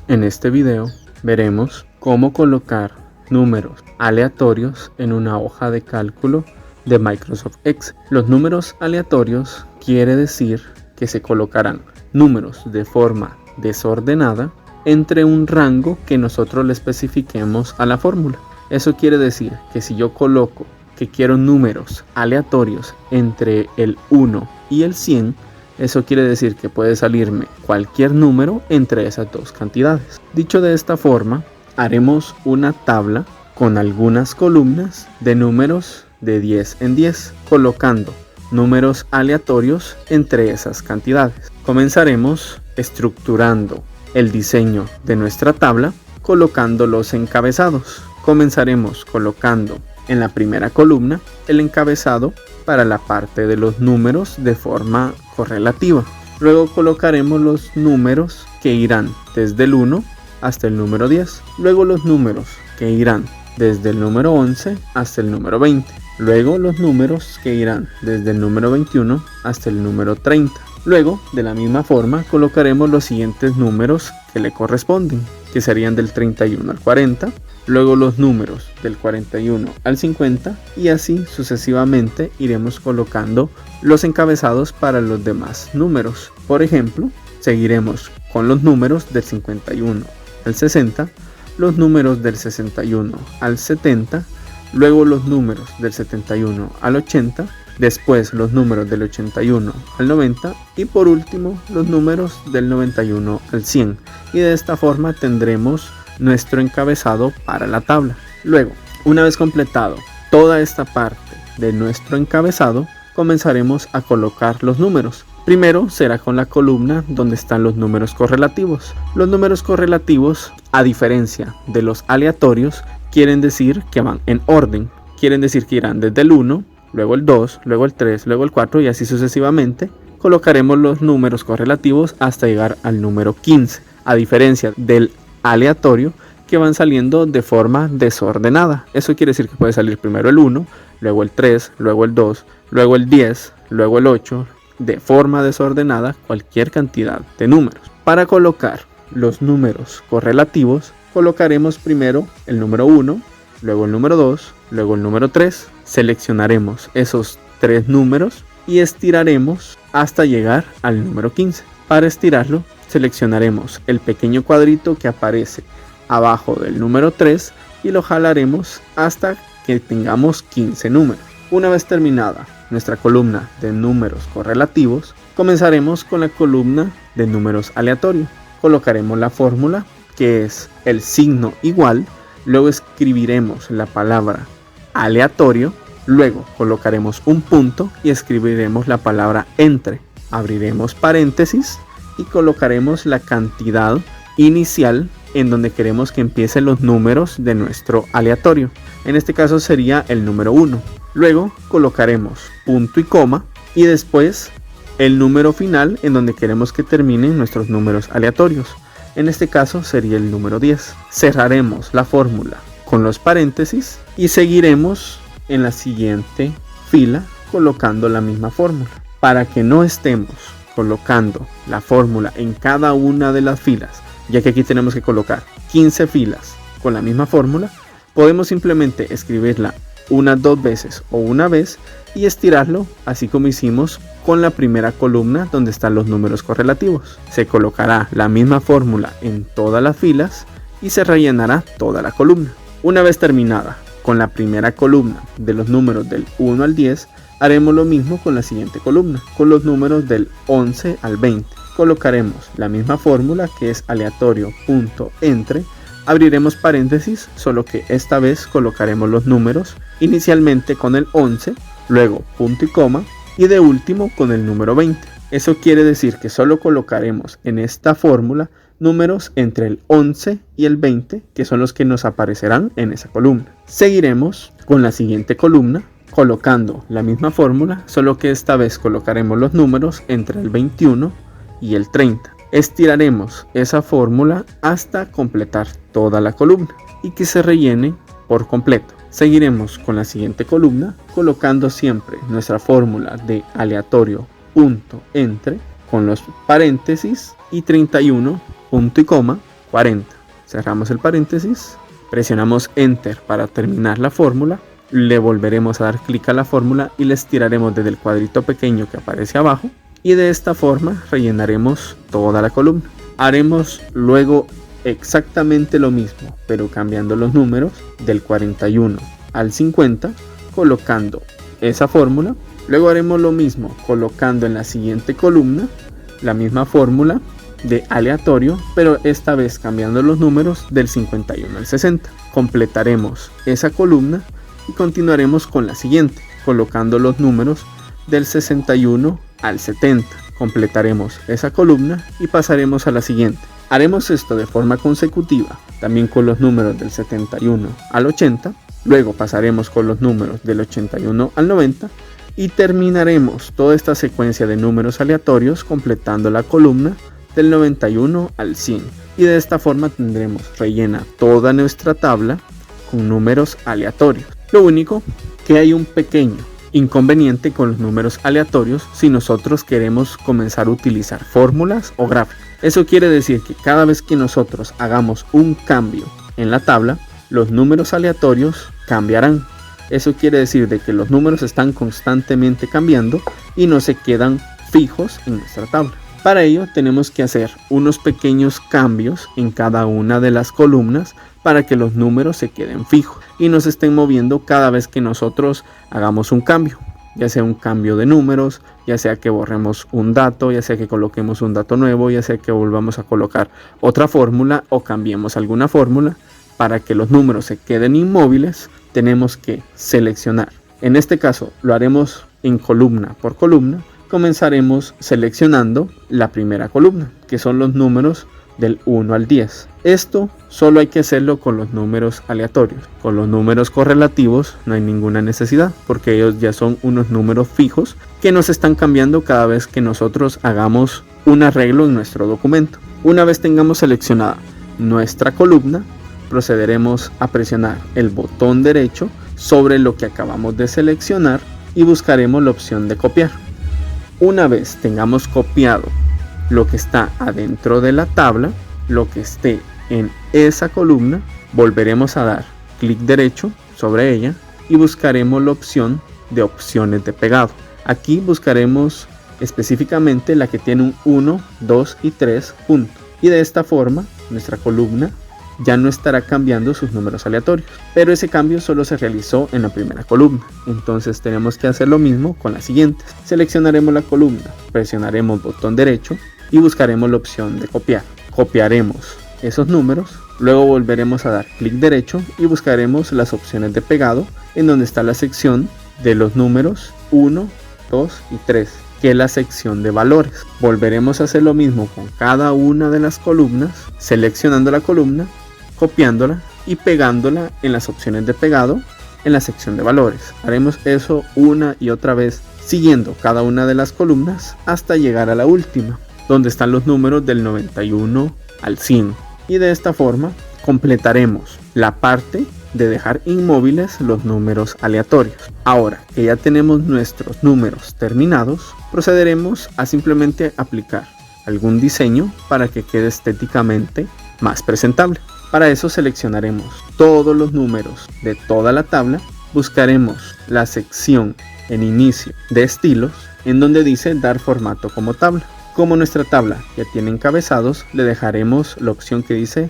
En este video veremos cómo colocar números aleatorios en una hoja de cálculo de Microsoft Excel. Los números aleatorios quiere decir que se colocarán números de forma desordenada entre un rango que nosotros le especifiquemos a la fórmula. Eso quiere decir que si yo coloco que quiero números aleatorios entre el 1 y el 100, eso quiere decir que puede salirme cualquier número entre esas dos cantidades. Dicho de esta forma, haremos una tabla con algunas columnas de números de 10 en 10, colocando números aleatorios entre esas cantidades. Comenzaremos estructurando el diseño de nuestra tabla colocando los encabezados. Comenzaremos colocando en la primera columna el encabezado para la parte de los números de forma correlativa. Luego colocaremos los números que irán desde el 1 hasta el número 10. Luego los números que irán desde el número 11 hasta el número 20. Luego los números que irán desde el número 21 hasta el número 30. Luego, de la misma forma, colocaremos los siguientes números que le corresponden, que serían del 31 al 40. Luego los números del 41 al 50 y así sucesivamente iremos colocando los encabezados para los demás números. Por ejemplo, seguiremos con los números del 51 al 60, los números del 61 al 70, luego los números del 71 al 80, después los números del 81 al 90 y por último los números del 91 al 100. Y de esta forma tendremos nuestro encabezado para la tabla. Luego, una vez completado toda esta parte de nuestro encabezado, comenzaremos a colocar los números. Primero será con la columna donde están los números correlativos. Los números correlativos, a diferencia de los aleatorios, quieren decir que van en orden. Quieren decir que irán desde el 1, luego el 2, luego el 3, luego el 4 y así sucesivamente. Colocaremos los números correlativos hasta llegar al número 15, a diferencia del aleatorio que van saliendo de forma desordenada. Eso quiere decir que puede salir primero el 1, luego el 3, luego el 2, luego el 10, luego el 8, de forma desordenada cualquier cantidad de números. Para colocar los números correlativos, colocaremos primero el número 1, luego el número 2, luego el número 3. Seleccionaremos esos tres números y estiraremos hasta llegar al número 15. Para estirarlo, seleccionaremos el pequeño cuadrito que aparece abajo del número 3 y lo jalaremos hasta que tengamos 15 números. Una vez terminada nuestra columna de números correlativos, comenzaremos con la columna de números aleatorios. Colocaremos la fórmula, que es el signo igual, luego escribiremos la palabra aleatorio, luego colocaremos un punto y escribiremos la palabra entre. Abriremos paréntesis y colocaremos la cantidad inicial en donde queremos que empiecen los números de nuestro aleatorio. En este caso sería el número 1. Luego colocaremos punto y coma y después el número final en donde queremos que terminen nuestros números aleatorios. En este caso sería el número 10. Cerraremos la fórmula con los paréntesis y seguiremos en la siguiente fila colocando la misma fórmula. Para que no estemos colocando la fórmula en cada una de las filas, ya que aquí tenemos que colocar 15 filas con la misma fórmula, podemos simplemente escribirla unas 2 veces o una vez y estirarlo, así como hicimos con la primera columna donde están los números correlativos. Se colocará la misma fórmula en todas las filas y se rellenará toda la columna. Una vez terminada con la primera columna de los números del 1 al 10, haremos lo mismo con la siguiente columna, con los números del 11 al 20. Colocaremos la misma fórmula, que es aleatorio.entre. Abriremos paréntesis, solo que esta vez colocaremos los números inicialmente con el 11, luego punto y coma y de último con el número 20. Eso quiere decir que solo colocaremos en esta fórmula números entre el 11 y el 20, que son los que nos aparecerán en esa columna. Seguiremos con la siguiente columna colocando la misma fórmula, solo que esta vez colocaremos los números entre el 21 y el 30. Estiraremos esa fórmula hasta completar toda la columna y que se rellene por completo. Seguiremos con la siguiente columna colocando siempre nuestra fórmula de aleatorio.entre con los paréntesis y 31 punto y coma 40. Cerramos el paréntesis, presionamos Enter para terminar la fórmula, le volveremos a dar clic a la fórmula y le estiraremos desde el cuadrito pequeño que aparece abajo y de esta forma rellenaremos toda la columna. Haremos luego exactamente lo mismo, pero cambiando los números del 41 al 50, colocando esa fórmula. Luego haremos lo mismo colocando en la siguiente columna la misma fórmula de aleatorio, pero esta vez cambiando los números del 51 al 60. Completaremos esa columna y continuaremos con la siguiente, colocando los números del 61 al 70. Completaremos esa columna y pasaremos a la siguiente. Haremos esto de forma consecutiva, también con los números del 71 al 80. Luego pasaremos con los números del 81 al 90 y terminaremos toda esta secuencia de números aleatorios completando la columna del 91 al 100. Y de esta forma tendremos rellena toda nuestra tabla con números aleatorios. Lo único que hay un pequeño inconveniente con los números aleatorios si nosotros queremos comenzar a utilizar fórmulas o gráficos. Eso quiere decir que cada vez que nosotros hagamos un cambio en la tabla, los números aleatorios cambiarán. Eso quiere decir de que los números están constantemente cambiando y no se quedan fijos en nuestra tabla. Para ello tenemos que hacer unos pequeños cambios en cada una de las columnas para que los números se queden fijos y no se estén moviendo cada vez que nosotros hagamos un cambio, ya sea un cambio de números, ya sea que borremos un dato, ya sea que coloquemos un dato nuevo, ya sea que volvamos a colocar otra fórmula o cambiemos alguna fórmula. Para que los números se queden inmóviles tenemos que seleccionar. En este caso lo haremos en columna por columna. Comenzaremos seleccionando la primera columna, que son los números del 1 al 10. Esto solo hay que hacerlo con los números aleatorios. Con los números correlativos no hay ninguna necesidad, porque ellos ya son unos números fijos que nos están cambiando cada vez que nosotros hagamos un arreglo en nuestro documento. Una vez tengamos seleccionada nuestra columna, procederemos a presionar el botón derecho sobre lo que acabamos de seleccionar y buscaremos la opción de copiar. Una vez tengamos copiado lo que está adentro de la tabla, lo que esté en esa columna, volveremos a dar clic derecho sobre ella y buscaremos la opción de opciones de pegado. Aquí buscaremos específicamente la que tiene un 1, 2 y 3 puntos. Y de esta forma nuestra columna ya no estará cambiando sus números aleatorios, pero ese cambio solo se realizó en la primera columna. Entonces tenemos que hacer lo mismo con las siguientes. Seleccionaremos la columna, presionaremos botón derecho y buscaremos la opción de copiar. Copiaremos esos números, luego volveremos a dar clic derecho y buscaremos las opciones de pegado en donde está la sección de los números 1, 2 y 3, que es la sección de valores. Volveremos a hacer lo mismo con cada una de las columnas, seleccionando la columna, copiándola y pegándola en las opciones de pegado en la sección de valores. Haremos eso una y otra vez siguiendo cada una de las columnas hasta llegar a la última, donde están los números del 91 al 100. Y de esta forma completaremos la parte de dejar inmóviles los números aleatorios. Ahora que ya tenemos nuestros números terminados, procederemos a simplemente aplicar algún diseño para que quede estéticamente más presentable. Para eso seleccionaremos todos los números de toda la tabla, buscaremos la sección en inicio de estilos en donde dice dar formato como tabla. Como nuestra tabla ya tiene encabezados, le dejaremos la opción que dice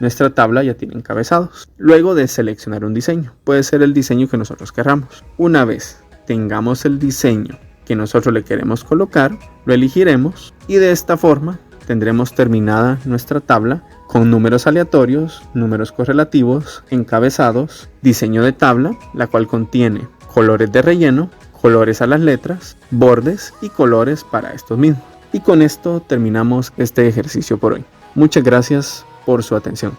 nuestra tabla ya tiene encabezados. Luego de seleccionar un diseño, puede ser el diseño que nosotros queramos. Una vez tengamos el diseño que nosotros le queremos colocar, lo elegiremos y de esta forma tendremos terminada nuestra tabla con números aleatorios, números correlativos, encabezados, diseño de tabla, la cual contiene colores de relleno, colores a las letras, bordes y colores para estos mismos. Y con esto terminamos este ejercicio por hoy. Muchas gracias por su atención.